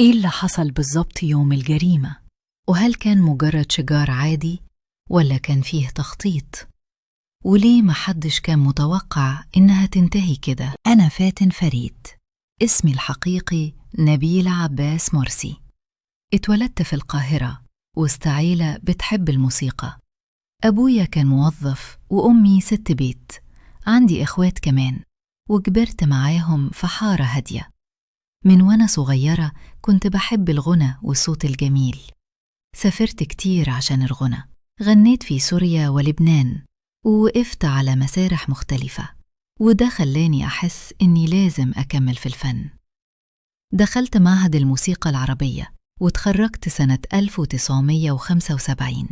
إيه اللي حصل بالظبط يوم الجريمة؟ وهل كان مجرد شجار عادي ولا كان فيه تخطيط؟ وليه محدش كان متوقع إنها تنتهي كده؟ أنا فاتن فريد، اسمي الحقيقي نبيلة عباس مرسي. اتولدت في القاهرة وسط عيلة بتحب الموسيقى. أبويا كان موظف وأمي ست بيت، عندي إخوات كمان، وكبرت معاهم في حارة هادية. من وأنا صغيرة كنت بحب الغنى والصوت الجميل. سافرت كتير عشان الغنى، غنيت في سوريا ولبنان، ووقفت على مسارح مختلفة، وده خلاني أحس إني لازم أكمل في الفن. دخلت معهد الموسيقى العربية وتخرجت سنة 1975،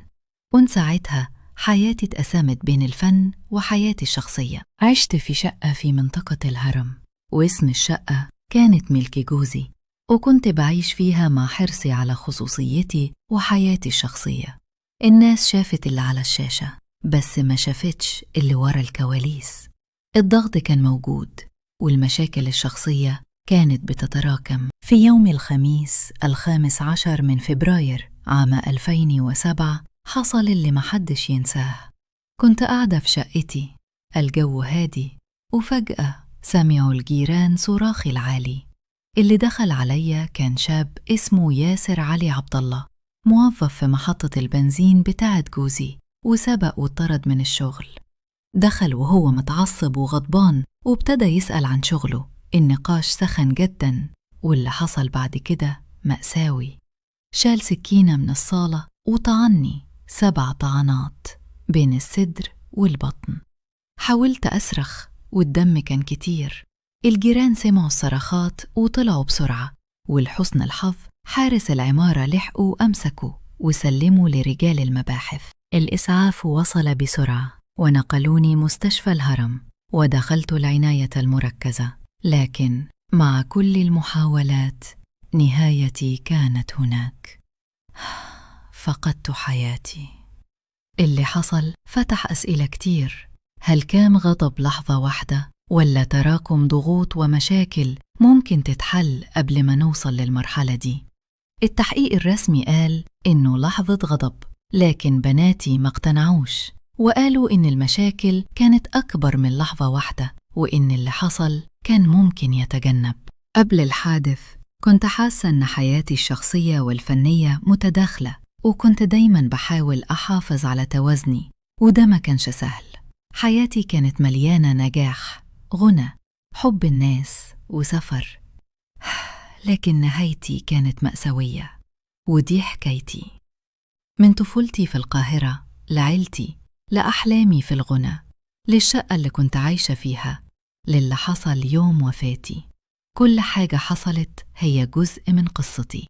ومن ساعتها حياتي اتقسمت بين الفن وحياتي الشخصية. عشت في شقة في منطقة الهرم، واسم الشقة كانت ملك جوزي، وكنت بعيش فيها مع حرصي على خصوصيتي وحياتي الشخصية. الناس شافت اللي على الشاشة بس ما شافتش اللي ورا الكواليس. الضغط كان موجود والمشاكل الشخصية كانت بتتراكم. في يوم الخميس 15 من فبراير عام 2007 حصل اللي محدش ينساه. كنت قاعدة في شقتي، الجو هادي، وفجأة سمعوا الجيران صراخي العالي. اللي دخل عليا كان شاب اسمه ياسر علي عبد الله، موظف في محطة البنزين بتاعة جوزي، وسبق واتطرد من الشغل. دخل وهو متعصب وغضبان وابتدى يسأل عن شغله. النقاش سخن جدا، واللي حصل بعد كده مأساوي. شال سكينة من الصالة وطعني 7 طعنات بين الصدر والبطن. حاولت أصرخ والدم كان كتير. الجيران سمعوا الصرخات وطلعوا بسرعة، ولحسن الحظ حارس العمارة لحقوا وأمسكوا وسلموا لرجال المباحث. الإسعاف وصل بسرعة ونقلوني مستشفى الهرم، ودخلت العناية المركزة. لكن مع كل المحاولات نهايتي كانت هناك. فقدت حياتي. اللي حصل فتح أسئلة كتير. هل كان غضب لحظة واحدة، ولا تراكم ضغوط ومشاكل ممكن تتحل قبل ما نوصل للمرحلة دي؟ التحقيق الرسمي قال إنه لحظة غضب، لكن بناتي ما اقتنعوش وقالوا إن المشاكل كانت أكبر من لحظة واحدة، وإن اللي حصل كان ممكن يتجنب. قبل الحادث كنت حاسة إن حياتي الشخصية والفنية متداخلة، وكنت دايماً بحاول أحافظ على توازني، وده ما كانش سهل. حياتي كانت مليانة نجاح، غنى، حب الناس، وسفر. لكن نهايتي كانت مأساوية، ودي حكايتي. من طفولتي في القاهرة، لعيلتي، لأحلامي في الغنى، للشقة اللي كنت عايشة فيها، للي حصل يوم وفاتي. كل حاجة حصلت هي جزء من قصتي.